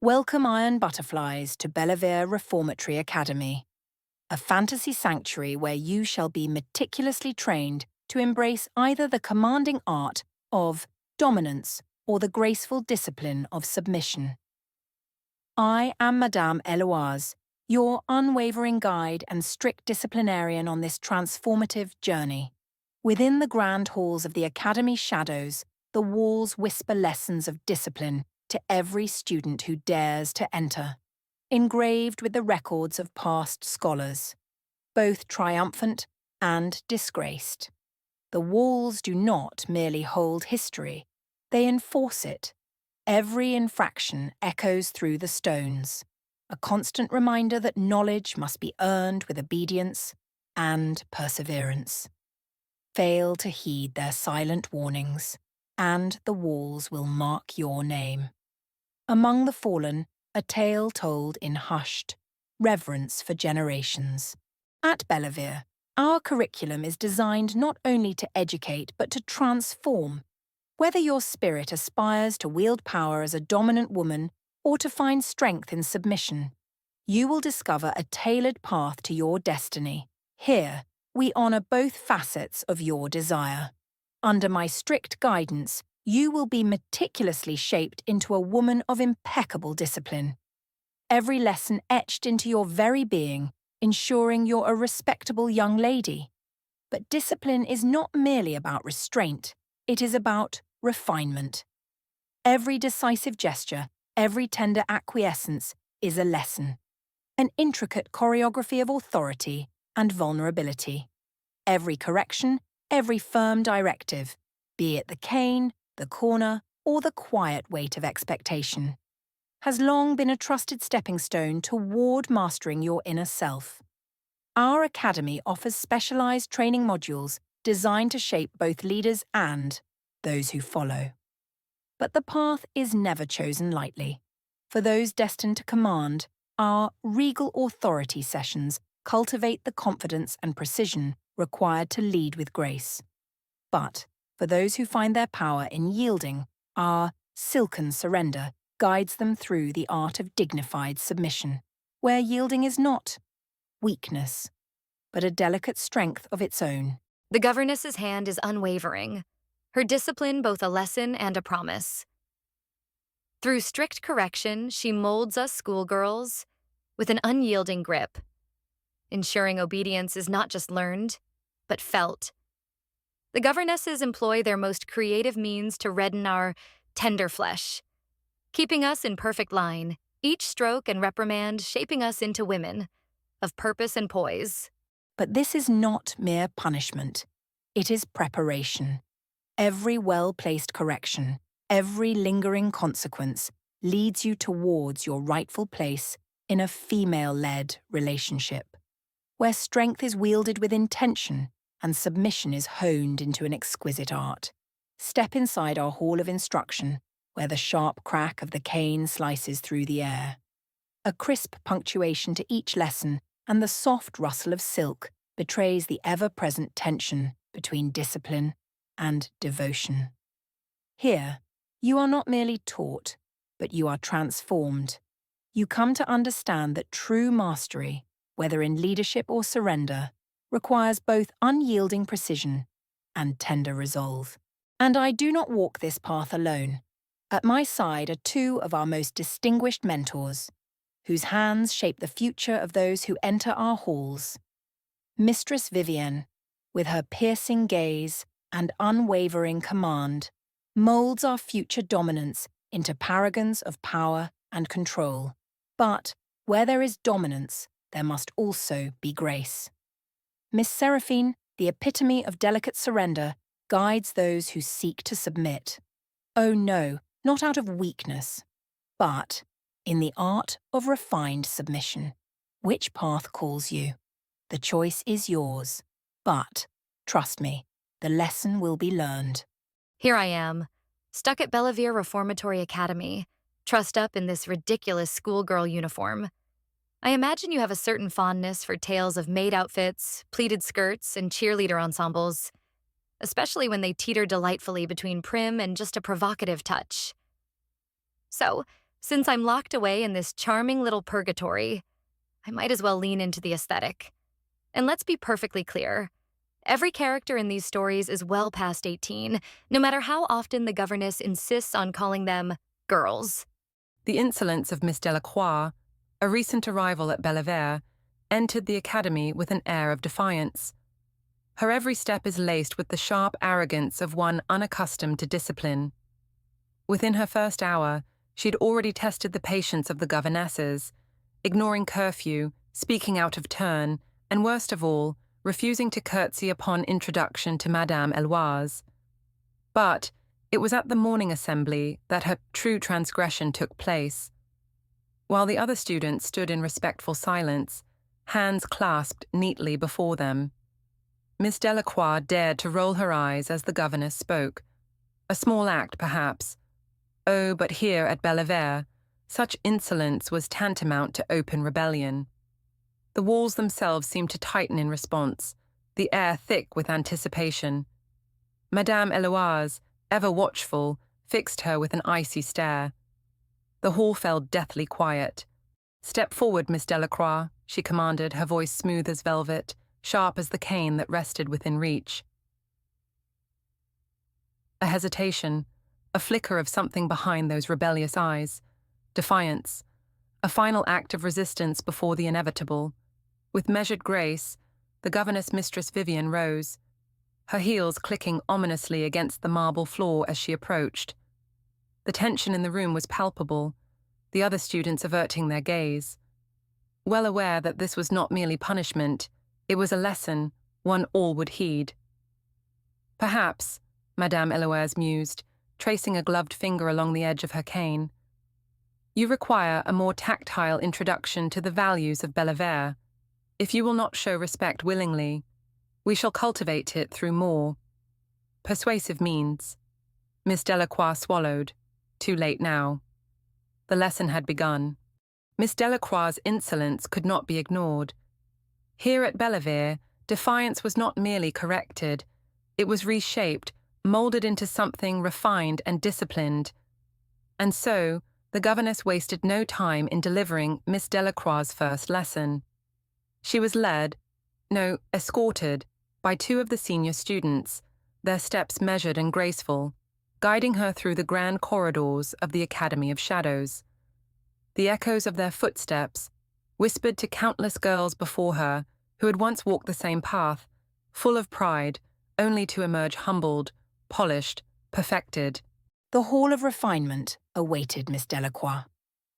Welcome iron butterflies to Bellavere Reformatory Academy, a fantasy sanctuary where you shall be meticulously trained to embrace either the commanding art of dominance or the graceful discipline of submission. I am Madame Eloise, your unwavering guide and strict disciplinarian on this transformative journey. Within the grand halls of the Academy shadows, the walls whisper lessons of discipline to every student who dares to enter, engraved with the records of past scholars, both triumphant and disgraced. The walls do not merely hold history, they enforce it. Every infraction echoes through the stones, a constant reminder that knowledge must be earned with obedience and perseverance. Fail to heed their silent warnings, and the walls will mark your name. Among the fallen, a tale told in hushed reverence for generations. At Bellavere, our curriculum is designed not only to educate but to transform. Whether your spirit aspires to wield power as a dominant woman or to find strength in submission, you will discover a tailored path to your destiny. Here, we honor both facets of your desire. Under my strict guidance, you will be meticulously shaped into a woman of impeccable discipline. Every lesson etched into your very being, ensuring you're a respectable young lady. But discipline is not merely about restraint, it is about refinement. Every decisive gesture, every tender acquiescence is a lesson, an intricate choreography of authority and vulnerability. Every correction, every firm directive, be it the cane, the corner, or the quiet weight of expectation, has long been a trusted stepping stone toward mastering your inner self. Our academy offers specialized training modules designed to shape both leaders and those who follow. But the path is never chosen lightly. For those destined to command, our regal authority sessions cultivate the confidence and precision required to lead with grace. But for those who find their power in yielding, our silken surrender guides them through the art of dignified submission, where yielding is not weakness, but a delicate strength of its own. The governess's hand is unwavering, her discipline both a lesson and a promise. Through strict correction, she molds us schoolgirls with an unyielding grip, ensuring obedience is not just learned, but felt. The governesses employ their most creative means to redden our tender flesh, keeping us in perfect line, each stroke and reprimand shaping us into women of purpose and poise. But this is not mere punishment. It is preparation. Every well-placed correction, every lingering consequence leads you towards your rightful place in a female-led relationship, where strength is wielded with intention and submission is honed into an exquisite art. Step inside our hall of instruction, where the sharp crack of the cane slices through the air. A crisp punctuation to each lesson and the soft rustle of silk betrays the ever-present tension between discipline and devotion. Here, you are not merely taught, but you are transformed. You come to understand that true mastery, whether in leadership or surrender, requires both unyielding precision and tender resolve. And I do not walk this path alone. At my side are two of our most distinguished mentors, whose hands shape the future of those who enter our halls. Mistress Vivienne, with her piercing gaze and unwavering command, molds our future dominance into paragons of power and control. But where there is dominance, there must also be grace. Miss Seraphine, the epitome of delicate surrender, guides those who seek to submit. Oh no, not out of weakness, but in the art of refined submission. Which path calls you? The choice is yours, but, trust me, the lesson will be learned. Here I am, stuck at Bellavere Reformatory Academy, trussed up in this ridiculous schoolgirl uniform. I imagine you have a certain fondness for tales of maid outfits, pleated skirts, and cheerleader ensembles, especially when they teeter delightfully between prim and just a provocative touch. So, Since I'm locked away in this charming little purgatory, I might as well lean into the aesthetic. And let's be perfectly clear. Every character in these stories is well past 18, no matter how often the governess insists on calling them girls. The insolence of Miss Delacroix, a recent arrival at Bellavere, entered the academy with an air of defiance. Her every step is laced with the sharp arrogance of one unaccustomed to discipline. Within her first hour, she'd already tested the patience of the Governesses, ignoring curfew, speaking out of turn, and worst of all, refusing to curtsy upon introduction to Madame Eloise. But it was at the morning assembly that her true transgression took place. While the other students stood in respectful silence, hands clasped neatly before them, Miss Delacroix dared to roll her eyes as the governess spoke. A small act, perhaps. Oh, but here at Bellavere, such insolence was tantamount to open rebellion. The walls themselves seemed to tighten in response, the air thick with anticipation. Madame Eloise, ever watchful, fixed her with an icy stare. The hall fell deathly quiet. "Step forward, Miss Delacroix," she commanded, her voice smooth as velvet, sharp as the cane that rested within reach. A hesitation, a flicker of something behind those rebellious eyes. Defiance, a final act of resistance before the inevitable. With measured grace, the governess Mistress Vivian rose, her heels clicking ominously against the marble floor as she approached. The tension in the room was palpable, the other students averting their gaze. Well aware that this was not merely punishment, it was a lesson, one all would heed. "Perhaps," Madame Eloise mused, tracing a gloved finger along the edge of her cane, "you require a more tactile introduction to the values of Bellavere. If you will not show respect willingly, we shall cultivate it through more persuasive means." Miss Delacroix swallowed. Too late now. The lesson had begun. Miss Delacroix's insolence could not be ignored. Here at Bellavere, defiance was not merely corrected, it was reshaped, molded into something refined and disciplined. And so, the governess wasted no time in delivering Miss Delacroix's first lesson. She was escorted, by two of the senior students, their steps measured and graceful, guiding her through the grand corridors of the Academy of Shadows. The echoes of their footsteps whispered to countless girls before her who had once walked the same path, full of pride, only to emerge humbled, polished, perfected. The Hall of Refinement awaited Miss Delacroix,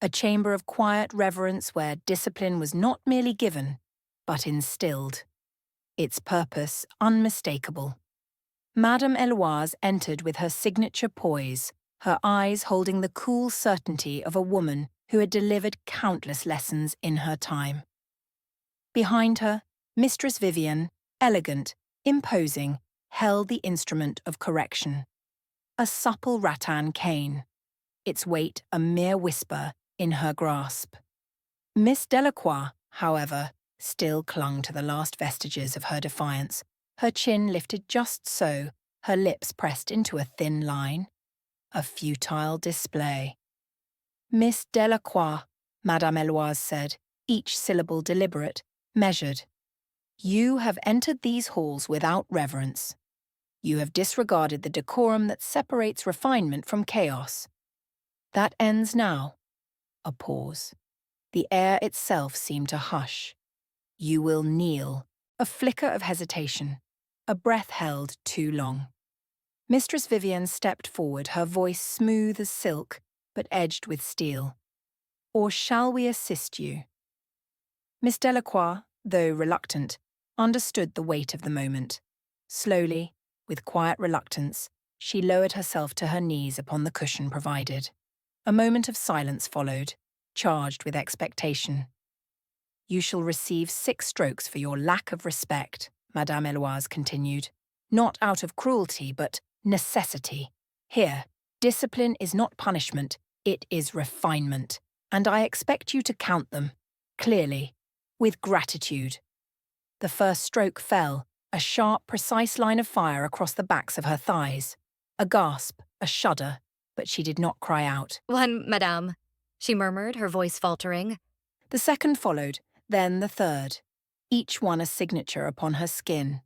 a chamber of quiet reverence where discipline was not merely given, but instilled. Its purpose unmistakable. Madame Eloise entered with her signature poise, her eyes holding the cool certainty of a woman who had delivered countless lessons in her time. Behind her, Mistress Vivian, elegant, imposing, held the instrument of correction. A supple rattan cane, its weight a mere whisper in her grasp. Miss Delacroix, however, still clung to the last vestiges of her defiance, her chin lifted just so, her lips pressed into a thin line. A futile display. "Miss Delacroix," Madame Eloise said, each syllable deliberate, measured. "You have entered these halls without reverence. You have disregarded the decorum that separates refinement from chaos. That ends now." A pause. The air itself seemed to hush. "You will kneel." A flicker of hesitation. A breath held too long. Mistress Vivian stepped forward, her voice smooth as silk, but edged with steel. "Or shall we assist you?" Miss Delacroix, though reluctant, understood the weight of the moment. Slowly, with quiet reluctance, she lowered herself to her knees upon the cushion provided. A moment of silence followed, charged with expectation. "You shall receive 6 strokes for your lack of respect," Madame Eloise continued. "Not out of cruelty, but necessity. Here, discipline is not punishment, it is refinement, and I expect you to count them, clearly, with gratitude." The first stroke fell, a sharp, precise line of fire across the backs of her thighs. A gasp, a shudder, but she did not cry out. "One, Madame," she murmured, her voice faltering. The second followed, then the third, each one a signature upon her skin,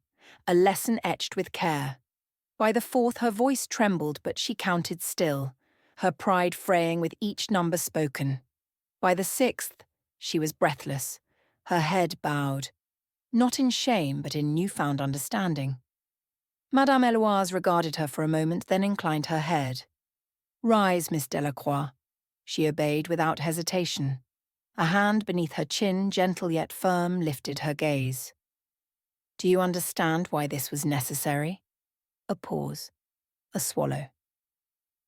a lesson etched with care. By the fourth, her voice trembled, but she counted still, her pride fraying with each number spoken. By the sixth, she was breathless, her head bowed, not in shame, but in newfound understanding. Madame Eloise regarded her for a moment, then inclined her head. "Rise, Miss Delacroix," she obeyed without hesitation. A hand beneath her chin, gentle yet firm, lifted her gaze. "Do you understand why this was necessary?" A pause. A swallow.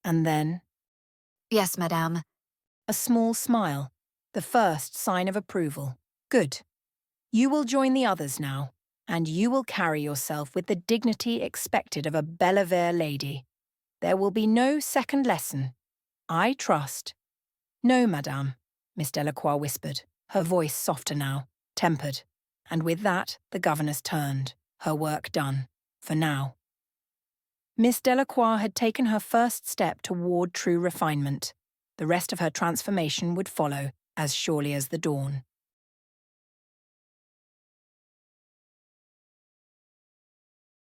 And then, "Yes, Madame." a small smile, the first sign of approval. "Good. You will join the others now, and you will carry yourself with the dignity expected of a Bellavere lady. There will be no second lesson. I trust." "No, Madame," Miss Delacroix whispered, her voice softer now, tempered. And with that, the governess turned, her work done, for now. Miss Delacroix had taken her first step toward true refinement. The rest of her transformation would follow, as surely as the dawn.